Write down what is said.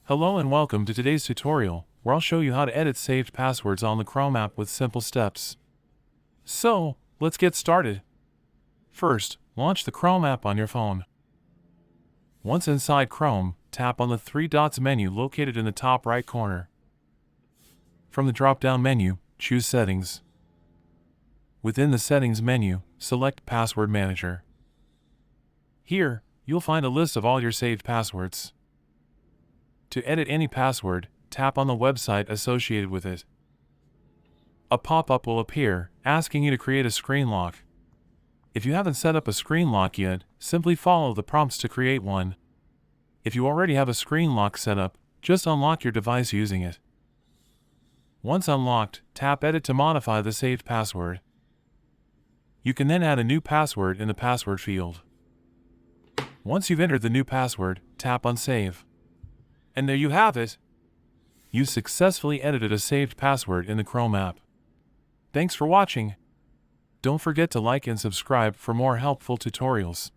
Hello and welcome to today's tutorial, where I'll show you how to edit saved passwords on the Chrome app with simple steps. So, let's get started. First, launch the Chrome app on your phone. Once inside Chrome, tap on the three dots menu located in the top right corner. From the drop-down menu, choose Settings. Within the Settings menu, select Password Manager. Here, you'll find a list of all your saved passwords. To edit any password, tap on the website associated with it. A pop-up will appear, asking you to create a screen lock. If you haven't set up a screen lock yet, simply follow the prompts to create one. If you already have a screen lock set up, just unlock your device using it. Once unlocked, tap Edit to modify the saved password. You can then add a new password in the password field. Once you've entered the new password, tap on Save. And there you have it! You successfully edited a saved password in the Chrome app. Thanks for watching. Don't forget to like and subscribe for more helpful tutorials.